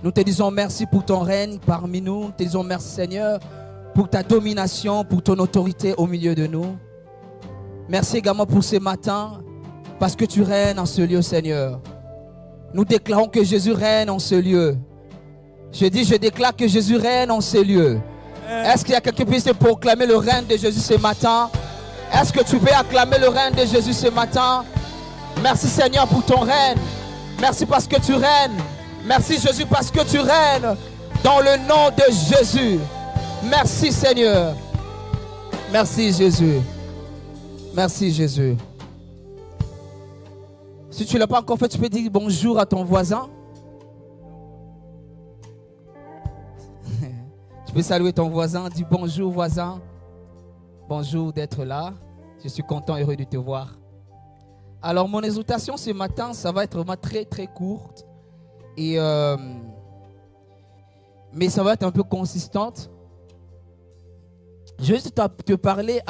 Nous te disons merci pour ton règne parmi nous. Nous te disons merci Seigneur pour ta domination, pour ton autorité au milieu de nous. Merci également pour ce matin parce que tu règnes en ce lieu Seigneur. Nous déclarons que Jésus règne en ce lieu. Je déclare que Jésus règne en ce lieu. Est-ce qu'il y a quelqu'un qui puisse proclamer le règne de Jésus ce matin? Est-ce que tu peux acclamer le règne de Jésus ce matin? Merci Seigneur pour ton règne. Merci parce que tu règnes. Merci Jésus parce que tu règnes dans le nom de Jésus. Merci Seigneur. Merci Jésus. Merci Jésus. Si tu ne l'as pas encore fait, tu peux dire bonjour à ton voisin. Tu peux saluer ton voisin, dis bonjour voisin. Bonjour d'être là. Je suis content, heureux de te voir. Alors mon exhortation ce matin, ça va être vraiment très très courte. Et mais ça va être un peu consistante. Je vais juste te parler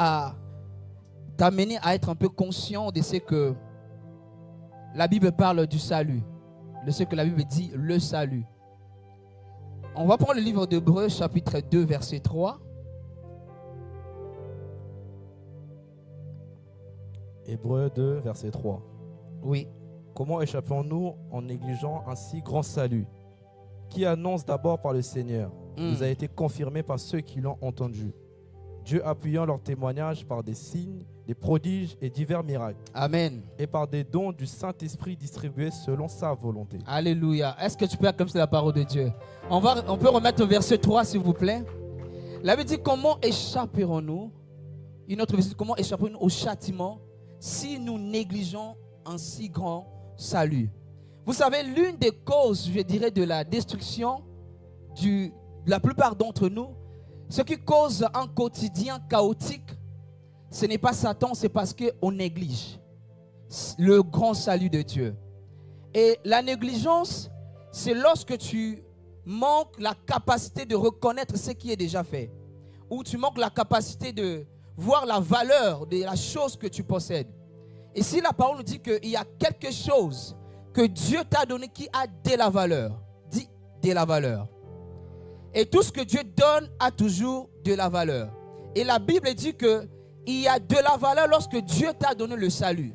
t'amener à être un peu conscient de ce que la Bible parle du salut. De ce que la Bible dit, le salut. On va prendre le livre d'Hébreux, chapitre 2, verset 3. Hébreux 2, verset 3. Oui. Comment échappons-nous en négligeant un si grand salut, qui annonce d'abord par le Seigneur, nous a été confirmé par ceux qui l'ont entendu, Dieu appuyant leur témoignage par des signes, des prodiges et divers miracles. Amen. Et par des dons du Saint-Esprit distribués selon sa volonté. Alléluia. Est-ce que tu peux acclamer la parole de Dieu? On peut remettre le verset 3 s'il vous plaît. La Bible dit comment échapperons-nous? Une autre verset, comment échapperons-nous au châtiment si nous négligeons un si grand salut? Vous savez, l'une des causes, je dirais, de la destruction de la plupart d'entre nous, ce qui cause un quotidien chaotique, ce n'est pas Satan, c'est parce qu'on néglige le grand salut de Dieu. Et la négligence, c'est lorsque tu manques la capacité de reconnaître ce qui est déjà fait, ou tu manques la capacité de voir la valeur de la chose que tu possèdes. Et si la parole nous dit qu'il y a quelque chose que Dieu t'a donné qui a de la valeur, dis de la valeur. Et tout ce que Dieu donne a toujours de la valeur. Et la Bible dit qu'il y a de la valeur lorsque Dieu t'a donné le salut.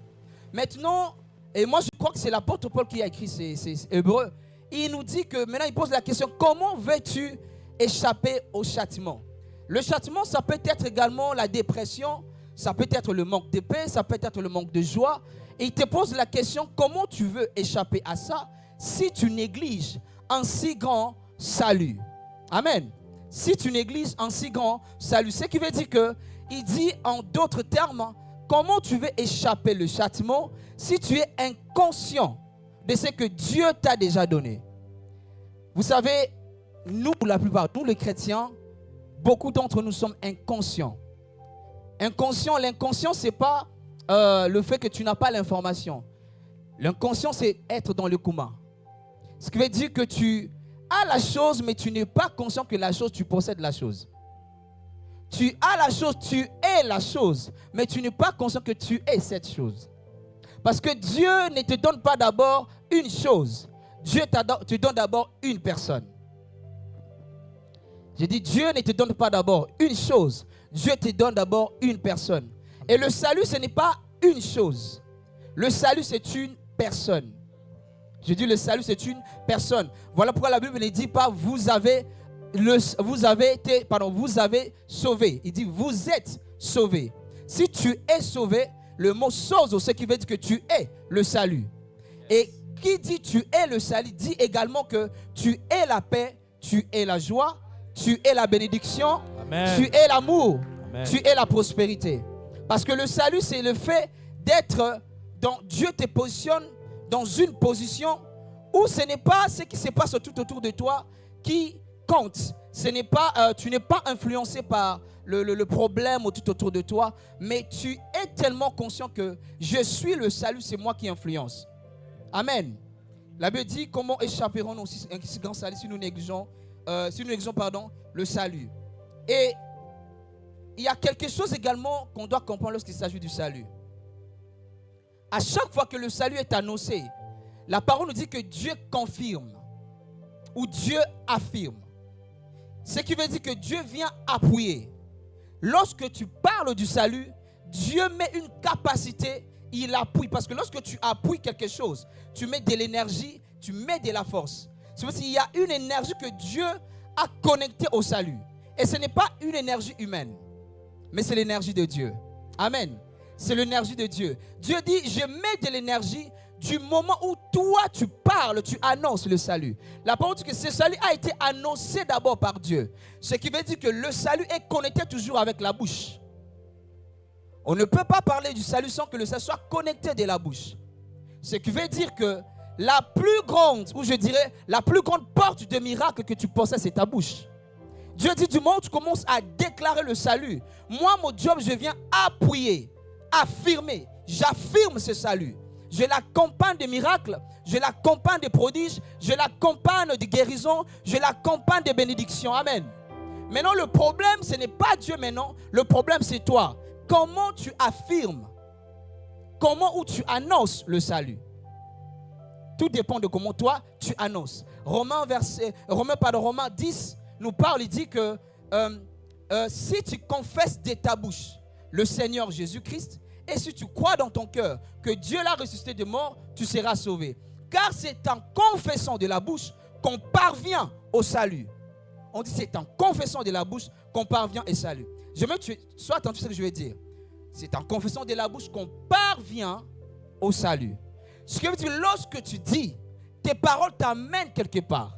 Maintenant, et moi je crois que c'est l'apôtre Paul qui a écrit ces Hébreux. Il nous dit que maintenant il pose la question, comment veux-tu échapper au châtiment? Le châtiment, ça peut être également la dépression, ça peut être le manque de paix, ça peut être le manque de joie. Et il te pose la question, comment tu veux échapper à ça si tu négliges un si grand salut? Amen. Si tu négliges un si grand salut, ce qui veut dire que, il dit en d'autres termes, comment tu veux échapper le châtiment si tu es inconscient de ce que Dieu t'a déjà donné? Vous savez, nous, la plupart, nous les chrétiens, beaucoup d'entre nous sommes inconscients. L'inconscient, ce n'est pas le fait que tu n'as pas l'information. L'inconscient, c'est être dans le coma. Ce qui veut dire que tu as la chose, mais tu n'es pas conscient que la chose, tu possèdes la chose. Tu as la chose, tu es la chose, mais tu n'es pas conscient que tu es cette chose. Parce que Dieu ne te donne pas d'abord une chose. Dieu te donne d'abord une personne. J'ai dit, Dieu ne te donne pas d'abord une chose. Dieu te donne d'abord une personne. Et le salut, ce n'est pas une chose. Le salut, c'est une personne. Je dis, le salut, c'est une personne. Voilà pourquoi la Bible ne dit pas, vous avez sauvé. Il dit, vous êtes sauvé. Si tu es sauvé, le mot sozo, ce qui veut dire que tu es le salut. Et qui dit tu es le salut, dit également que tu es la paix, tu es la joie, tu es la bénédiction, Amen. Tu es l'amour, tu es la prospérité. Parce que le salut, c'est le fait d'être dans Dieu te positionne dans une position où ce n'est pas ce qui se passe tout autour de toi qui compte. Ce n'est pas, tu n'es pas influencé par le problème tout autour de toi, mais tu es tellement conscient que je suis le salut, c'est moi qui influence. Amen. La Bible dit comment échapperons-nous aussi un si grand salut si nous négligeons, le salut. Et il y a quelque chose également qu'on doit comprendre lorsqu'il s'agit du salut. À chaque fois que le salut est annoncé, la parole nous dit que Dieu confirme. où Dieu affirme. Ce qui veut dire que Dieu vient appuyer. Lorsque tu parles du salut, Dieu met une capacité, il appuie. Parce que lorsque tu appuies quelque chose, tu mets de l'énergie, tu mets de la force. C'est parce qu'il y a une énergie que Dieu a connectée au salut. Et ce n'est pas une énergie humaine, mais c'est l'énergie de Dieu. Amen. C'est l'énergie de Dieu. Dieu dit, je mets de l'énergie du moment où toi tu parles, tu annonces le salut. La parole dit que ce salut a été annoncé d'abord par Dieu. Ce qui veut dire que le salut est connecté toujours avec la bouche. On ne peut pas parler du salut sans que le salut soit connecté de la bouche. Ce qui veut dire que la plus grande, ou je dirais, la plus grande porte de miracle que tu possèdes, c'est ta bouche. Dieu dit, du moment où tu commences à déclarer le salut, moi, mon job, je viens appuyer, affirmer, j'affirme ce salut. Je l'accompagne de miracles, je l'accompagne de prodiges, je l'accompagne de guérisons, je l'accompagne de bénédictions. Amen. Maintenant, le problème, ce n'est pas Dieu maintenant, le problème, c'est toi. Comment tu affirmes, comment ou tu annonces le salut. Tout dépend de comment toi, tu annonces. Romains 10 nous parle, il dit que si tu confesses de ta bouche le Seigneur Jésus-Christ, et si tu crois dans ton cœur que Dieu l'a ressuscité de mort, tu seras sauvé. Car c'est en confessant de la bouche qu'on parvient au salut. On dit c'est en confessant de la bouche qu'on parvient au salut. Je veux que tu sois attentif à ce que je vais dire. C'est en confessant de la bouche qu'on parvient au salut. Ce qui veut dire lorsque tu dis, tes paroles t'amènent quelque part.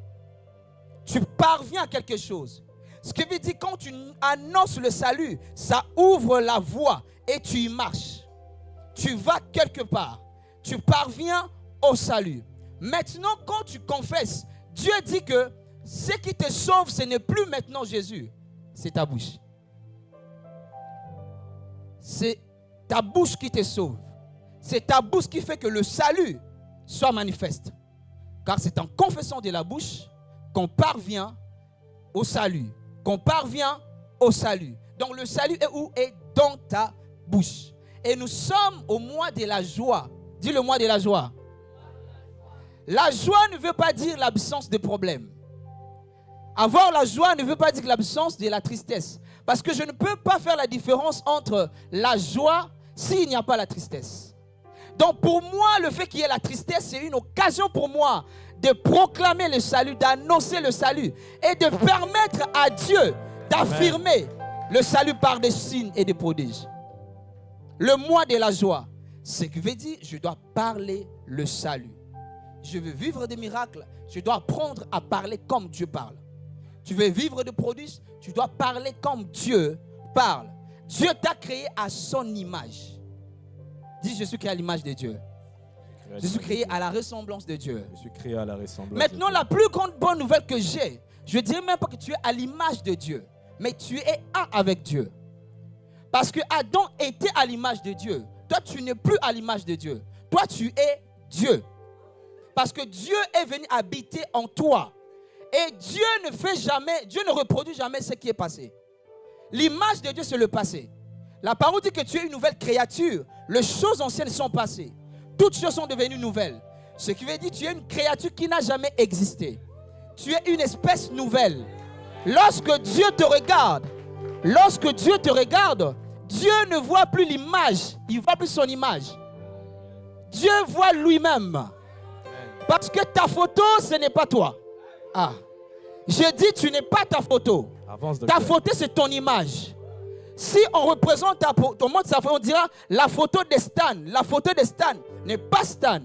Tu parviens à quelque chose. Ce qui veut dire quand tu annonces le salut, ça ouvre la voie et tu y marches. Tu vas quelque part. Tu parviens au salut. Maintenant, quand tu confesses, Dieu dit que ce qui te sauve, ce n'est plus maintenant Jésus. C'est ta bouche. C'est ta bouche qui te sauve. C'est ta bouche qui fait que le salut soit manifeste. Car c'est en confessant de la bouche qu'on parvient au salut. Qu'on parvient au salut. Donc le salut est où? Est dans ta bouche. Et nous sommes au mois de la joie. Dis le mois de la joie. La joie ne veut pas dire l'absence de problème. Avoir la joie ne veut pas dire l'absence de la tristesse. Parce que je ne peux pas faire la différence entre la joie s'il n'y a pas la tristesse. Donc pour moi, le fait qu'il y ait la tristesse, c'est une occasion pour moi de proclamer le salut, d'annoncer le salut et de permettre à Dieu d'affirmer le salut par des signes et des prodiges. Le mois de la joie, ce qui veut dire je dois parler le salut. Je veux vivre des miracles, je dois apprendre à parler comme Dieu parle. Tu veux vivre des prodiges, tu dois parler comme Dieu parle. Dieu t'a créé à son image. Dis, je suis créé à l'image de Dieu. Je suis créé à la ressemblance de Dieu. Je suis créé à la ressemblance. Maintenant, la plus grande bonne nouvelle que j'ai, je ne dirais même pas que tu es à l'image de Dieu, mais tu es un avec Dieu. Parce que Adam était à l'image de Dieu. Toi, tu n'es plus à l'image de Dieu. Toi, tu es Dieu. Parce que Dieu est venu habiter en toi. Et Dieu ne fait jamais, Dieu ne reproduit jamais ce qui est passé. L'image de Dieu, c'est le passé. La parole dit que tu es une nouvelle créature. Les choses anciennes sont passées. Toutes choses sont devenues nouvelles. Ce qui veut dire que tu es une créature qui n'a jamais existé. Tu es une espèce nouvelle. Lorsque Dieu te regarde, Dieu ne voit plus l'image, il ne voit plus son image. Dieu voit lui-même. Parce que ta photo, ce n'est pas toi. Ah. Je dis, tu n'es pas ta photo. Ta photo, c'est ton image. Si on représente ton monde, on dira la photo de Stan. La photo de Stan n'est pas Stan.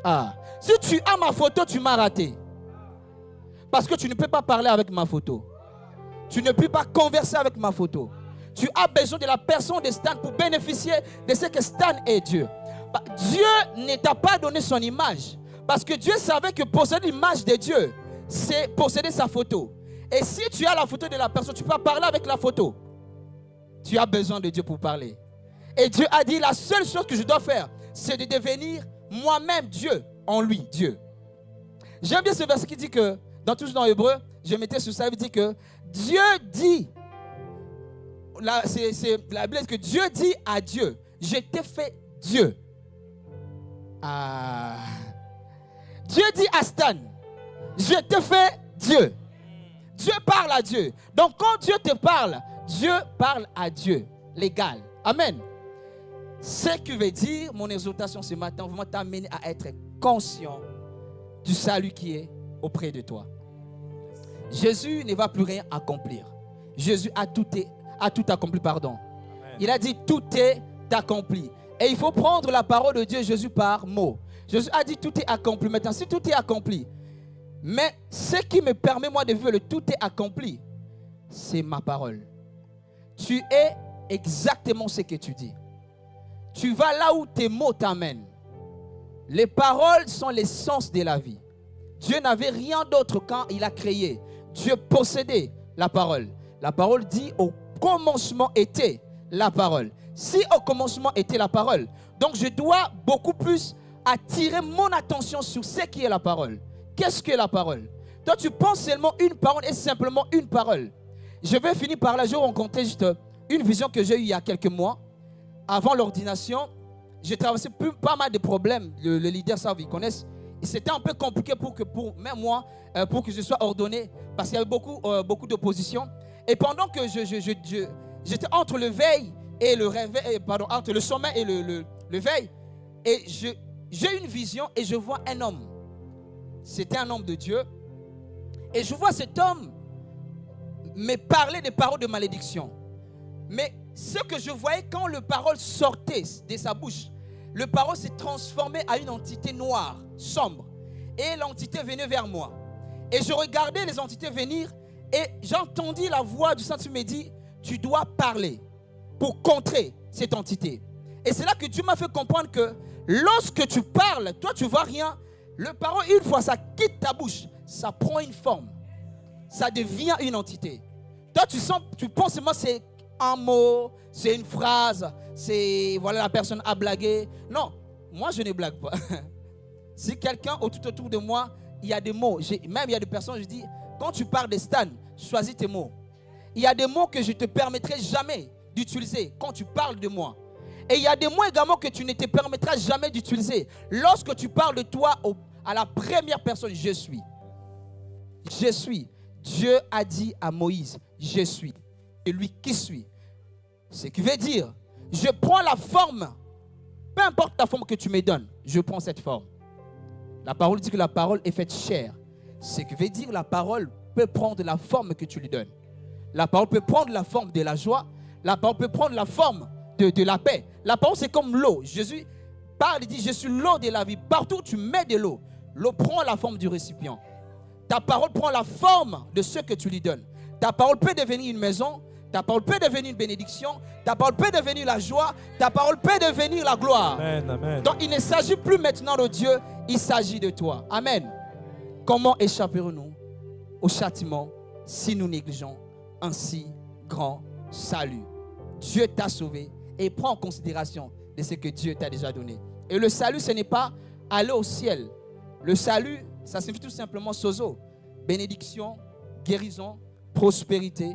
Ah. Si tu as ma photo, tu m'as raté. Parce que tu ne peux pas parler avec ma photo. Tu ne peux pas converser avec ma photo. Tu as besoin de la personne de Stan pour bénéficier de ce que Stan est Dieu. Dieu ne t'a pas donné son image. Parce que Dieu savait que posséder l'image de Dieu, c'est posséder sa photo. Et si tu as la photo de la personne, tu peux parler avec la photo. Tu as besoin de Dieu pour parler. Et Dieu a dit, la seule chose que je dois faire, c'est de devenir moi-même Dieu, en lui, Dieu. J'aime bien ce verset qui dit que, toujours dans Hébreu, je mettais sur ça, il dit que Dieu dit, la Bible dit que Dieu dit à Dieu, je t'ai fait Dieu. Ah. Dieu dit à Stan, Je te fais Dieu. Dieu parle à Dieu. Donc quand Dieu te parle, Dieu parle à Dieu. L'égal. Amen. Ce qui veut dire, mon exhortation ce matin, vraiment t'amener à être conscient du salut qui est auprès de toi. Jésus ne va plus rien accomplir. Jésus a tout accompli, pardon. Amen. Il a dit tout est accompli. Et il faut prendre la parole de Dieu, Jésus par mot. Jésus a dit tout est accompli. Maintenant, si tout est accompli, mais ce qui me permet moi de vivre le tout est accompli, c'est ma parole. Tu es exactement ce que tu dis. Tu vas là où tes mots t'amènent. Les paroles sont l'essence de la vie. Dieu n'avait rien d'autre quand il a créé. Dieu possédait la parole. La parole dit au commencement était la parole. Si au commencement était la parole, donc je dois beaucoup plus attirer mon attention sur ce qui est la parole. Qu'est-ce que la parole? Toi, tu penses seulement une parole et simplement une parole. Je vais finir par là. Je vais rencontrer juste une vision que j'ai eue il y a quelques mois. Avant l'ordination, j'ai traversé pas mal de problèmes. Le leader, ça, ils connaissent. Et c'était un peu compliqué pour même moi, pour que je sois ordonné, parce qu'il y avait beaucoup d'opposition. Et pendant que j'étais entre le veil et le réveil, pardon, entre le sommeil et le veil, et j'ai une vision et je vois un homme. C'était un homme de Dieu. Et je vois cet homme me parler des paroles de malédiction. Mais ce que je voyais quand le parole sortait de sa bouche, le parole s'est transformé à une entité noire, sombre. Et l'entité venait vers moi. Et je regardais les entités venir et j'entendis la voix du Saint-Esprit me dire, tu dois parler pour contrer cette entité. Et c'est là que Dieu m'a fait comprendre que lorsque tu parles, toi tu ne vois rien. Le parole, une fois ça quitte ta bouche, ça prend une forme. Ça devient une entité. Toi tu penses seulement c'est un mot, c'est une phrase, c'est voilà la personne a blagué. Non, moi je ne blague pas. Si quelqu'un tout autour de moi, il y a des mots, même il y a des personnes, je dis, quand tu parles de Stan, choisis tes mots. Il y a des mots que je ne te permettrai jamais d'utiliser quand tu parles de moi. Et il y a des mots également que tu ne te permettras jamais d'utiliser lorsque tu parles de toi à la première personne, je suis. Je suis. Dieu a dit à Moïse, je suis. Et lui qui suis. Ce qui veut dire, je prends la forme, peu importe la forme que tu me donnes, je prends cette forme. La parole dit que la parole est faite chair. Ce qui veut dire, la parole peut prendre la forme que tu lui donnes. La parole peut prendre la forme de la joie. La parole peut prendre la forme de la paix. La parole, c'est comme l'eau. Jésus parle, il dit, je suis l'eau de la vie. Partout où tu mets de l'eau, l'eau prend la forme du récipient. Ta parole prend la forme de ce que tu lui donnes. Ta parole peut devenir une maison. Ta parole peut devenir une bénédiction. Ta parole peut devenir la joie. Ta parole peut devenir la gloire. Amen, amen. Donc, il ne s'agit plus maintenant de Dieu. Il s'agit de toi. Amen. Comment échapperons-nous au châtiment si nous négligeons un si grand salut? Dieu t'a sauvé et prends en considération de ce que Dieu t'a déjà donné. Et le salut, ce n'est pas aller au ciel. Le salut, ça signifie tout simplement sozo. Bénédiction, guérison, prospérité.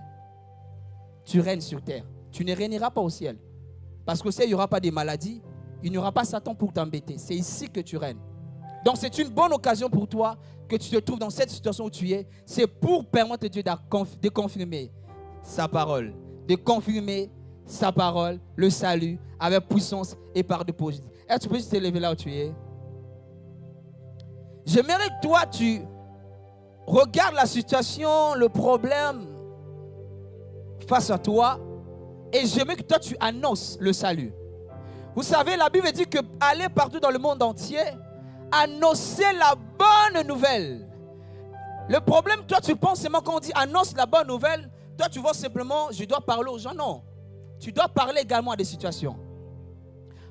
Tu règnes sur terre. Tu ne régneras pas au ciel. Parce qu'au ciel, il n'y aura pas de maladies. Il n'y aura pas Satan pour t'embêter. C'est ici que tu règnes. Donc c'est une bonne occasion pour toi que tu te trouves dans cette situation où tu es. C'est pour permettre à Dieu de confirmer sa parole. De confirmer sa parole, le salut, avec puissance et par déposit. Est-ce que tu peux juste te lever là où tu es? J'aimerais que toi, tu regardes la situation, le problème face à toi. Et j'aimerais que toi, tu annonces le salut. Vous savez, la Bible dit que aller partout dans le monde entier, annoncer la bonne nouvelle. Le problème, toi, tu penses seulement quand on dit annonce la bonne nouvelle, toi, tu vois simplement, je dois parler aux gens. Non. Tu dois parler également à des situations.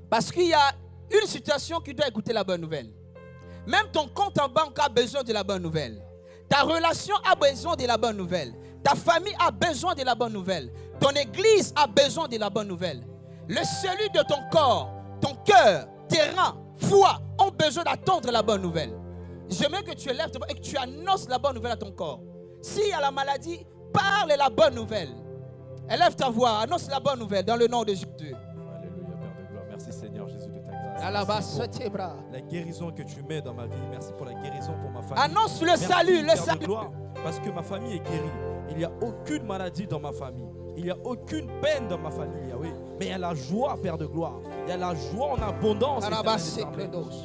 Parce qu'il y a une situation qui doit écouter la bonne nouvelle. Même ton compte en banque a besoin de la bonne nouvelle. Ta relation a besoin de la bonne nouvelle. Ta famille a besoin de la bonne nouvelle. Ton église a besoin de la bonne nouvelle. Le salut de ton corps, ton cœur, tes reins, foi ont besoin d'attendre la bonne nouvelle. J'aimerais que tu élèves et que tu annonces la bonne nouvelle à ton corps. S'il y a la maladie, parle la bonne nouvelle. Élève ta voix, annonce la bonne nouvelle dans le nom de Jésus. Alléluia, Père de gloire. Merci Seigneur Jésus de ta grâce. la guérison que tu mets dans ma vie. Merci pour la guérison pour ma famille. Annonce le Merci, salut, le Père de salut. gloire, parce que ma famille est guérie. Il n'y a aucune maladie dans ma famille. Il n'y a aucune peine dans ma famille, Yahweh. Mais il y a la joie, Père de gloire. Il y a la joie en abondance.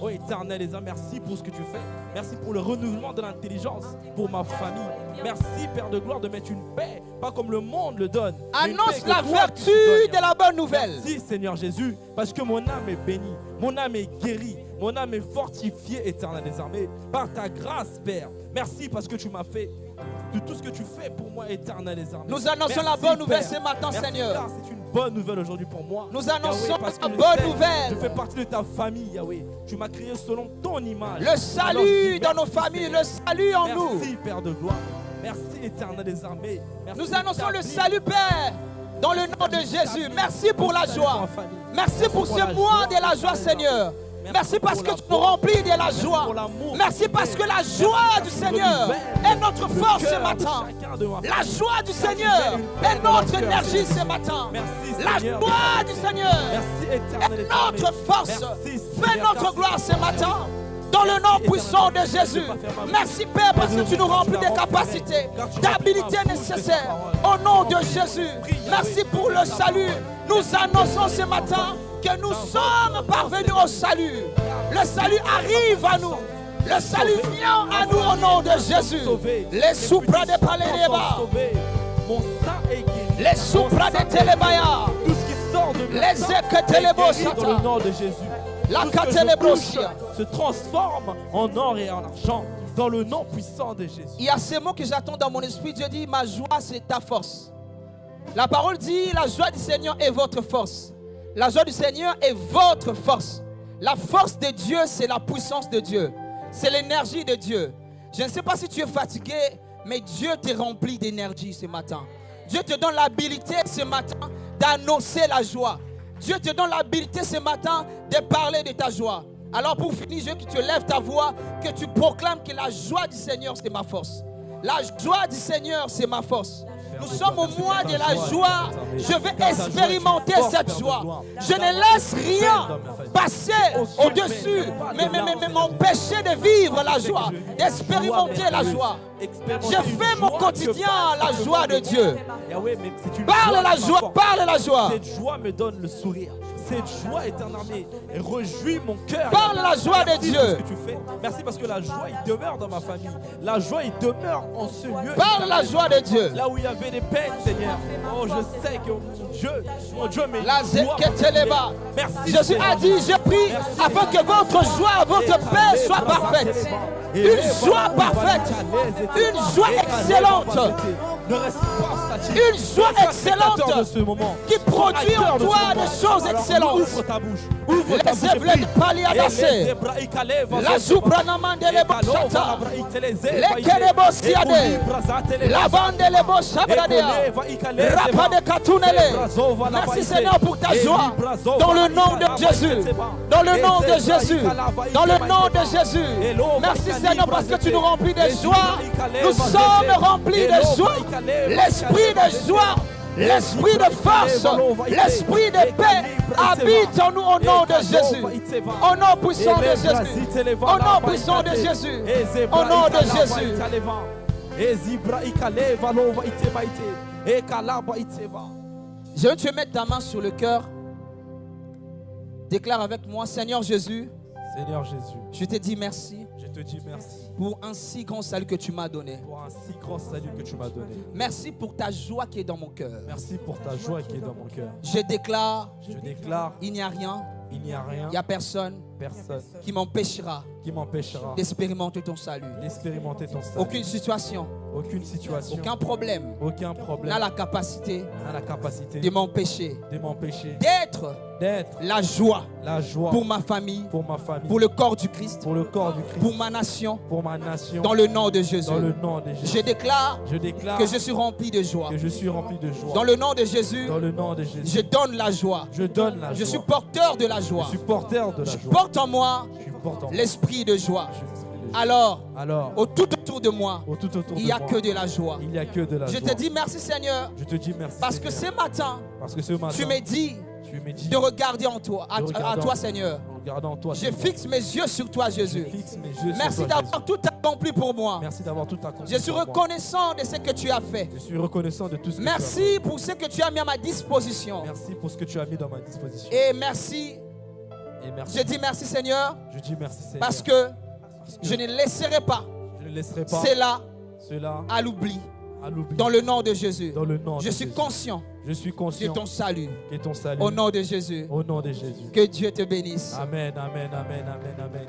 Oh Éternel, merci pour ce que tu fais. Merci pour le renouvellement de l'intelligence pour ma famille. Merci, Père de gloire, de mettre une paix, pas comme le monde le donne. Annonce la vertu de la bonne nouvelle. Merci, Seigneur Jésus, parce que mon âme est bénie, mon âme est guérie, mon âme est fortifiée, Éternel des armées, par ta grâce, Père. Merci parce que tu m'as fait de tout ce que tu fais pour moi, Éternel des armées. Nous annonçons merci, la bonne nouvelle Père. ce matin, merci, Seigneur. Car c'est une bonne nouvelle aujourd'hui pour moi. Nous annonçons Yahweh, parce que la je bonne sais, nouvelle. Je fais partie de ta famille, Yahweh. Tu m'as créé selon ton image. Le salut dans nos familles, le salut en nous. Merci, Père de gloire. Merci, Éternel des armées. Merci Nous annonçons le d'établir salut, Père, dans le nom de Jésus. Merci pour la joie. Merci pour ce mois de la joie, Seigneur. Merci parce que tu nous remplis de la joie. Merci parce que la joie du Seigneur est notre force ce matin. La joie du Seigneur est notre énergie ce matin. La joie du Seigneur est notre force. Fais notre gloire ce matin. Dans le nom puissant de Jésus. Merci Père parce que tu nous remplis des capacités, d'habilités nécessaires. Au nom de Jésus. Merci pour le salut. Nous annonçons ce matin que nous sommes parvenus au salut. Le salut arrive à nous. Le salut vient à nous au nom de Jésus. Les soupras de Paléréba. Mon sang est guéri. Les soupras de Télébaya. Tout ce qui sort de Les est guéri dans le nom de Jésus. La Tout ce que je Catelébrosia. touche se transforme en or et en argent dans le nom puissant de Jésus. Il y a ces mots que j'attends dans mon esprit. Dieu dit, ma joie c'est ta force. La parole dit, la joie du Seigneur est votre force. La joie du Seigneur est votre force. La force de Dieu, c'est la puissance de Dieu. C'est l'énergie de Dieu. Je ne sais pas si tu es fatigué, mais Dieu te remplit d'énergie ce matin. Dieu te donne l'habilité ce matin d'annoncer la joie. Dieu te donne l'habilité ce matin de parler de ta joie. Alors pour finir, je veux que tu lèves ta voix, que tu proclames que la joie du Seigneur, c'est ma force. La joie du Seigneur, c'est ma force. Nous sommes au mois de la joie. Je vais expérimenter cette joie. Je ne laisse rien passer au-dessus, mais m'empêcher de vivre la joie, d'expérimenter la joie. Je fais mon quotidien la joie de Dieu. Parle la joie, parle la joie. Cette joie me donne le sourire. Cette joie éternelle et réjouit mon cœur. Parle la joie de Dieu. Merci pour ce que tu fais. Merci parce que la joie, il demeure dans ma famille. La joie, il demeure en ce lieu. Parle la joie de Dieu. Là où il y avait des peines, Seigneur. Oh, je sais que mon Dieu m'est La Zeketeleba. Merci. Jésus a dit, je prie afin que votre joie, votre paix soit parfaite. Une joie parfaite. Une joie excellente. Ne reste pas statique. Une joie excellente de ce moment. qui produit en toi des choses excellentes. Ouvre ta bouche. Ouvre ta bouche. Les œuvres de Paliadase. La Supranamande les Bochata. Les Kerebosiade. La Bande les Bochabradea. Rapa de Katunele. Merci Seigneur pour ta joie. Dans le nom de Jésus. Dans le nom de Jésus. Dans le nom de Jésus. Merci Seigneur parce que tu nous remplis de joie. Nous sommes remplis de joie. L'esprit de joie, l'esprit de force, l'esprit de paix habite en nous au nom de Jésus. Au nom puissant de Jésus. Au nom puissant de Jésus. Au nom de Jésus. Je veux te mettre ta main sur le cœur. Déclare avec moi, Seigneur Jésus. Seigneur Jésus, je te dis merci. Je te dis merci pour un si grand salut que tu m'as donné. Pour un si grand salut que tu m'as donné. Merci pour ta joie qui est dans mon cœur. Merci pour ta joie qui est dans mon cœur. Je déclare, il n'y a rien. Il n'y a rien. Il n'y a personne qui m'empêchera d'expérimenter ton salut. Aucune situation. Aucun problème n'a la capacité de m'empêcher d'être la joie pour ma famille, pour le corps du Christ, pour ma nation, dans le nom de Jésus. Je déclare que je suis rempli de joie. Dans le nom de Jésus, je donne la joie. Je suis porteur de la joie. Je porte en moi l'esprit de joie. Alors, tout autour de moi, il n'y a que de la joie. Je te dis merci Seigneur. Parce que ce matin, tu me dis Je médite de regarder en toi, à regarder toi, en- Seigneur. en regardant en toi. Je Seigneur. fixe mes yeux sur toi, Je Jésus. fixe mes yeux Merci sur toi, d'avoir tout accompli pour moi. Jésus. Merci d'avoir tout accompli. Je suis pour moi. reconnaissant de ce que tu as fait. Je suis reconnaissant de tout ce que tu as Merci pour ce que tu as mis à ma disposition. fait. Merci pour ce que tu as mis dans ma disposition. Et merci. Et merci. Je dis merci, Seigneur, Je dis merci, Seigneur. parce que je ne laisserai pas je ne laisserai pas cela cela à l'oubli. à l'oubli. Dans le nom de Jésus. Dans le nom Je de suis Jésus. conscient Je suis de conscient ton salut. que ton salut. Au nom de Jésus. Au nom de Jésus. Que Dieu te bénisse. Amen, amen, amen, amen, amen.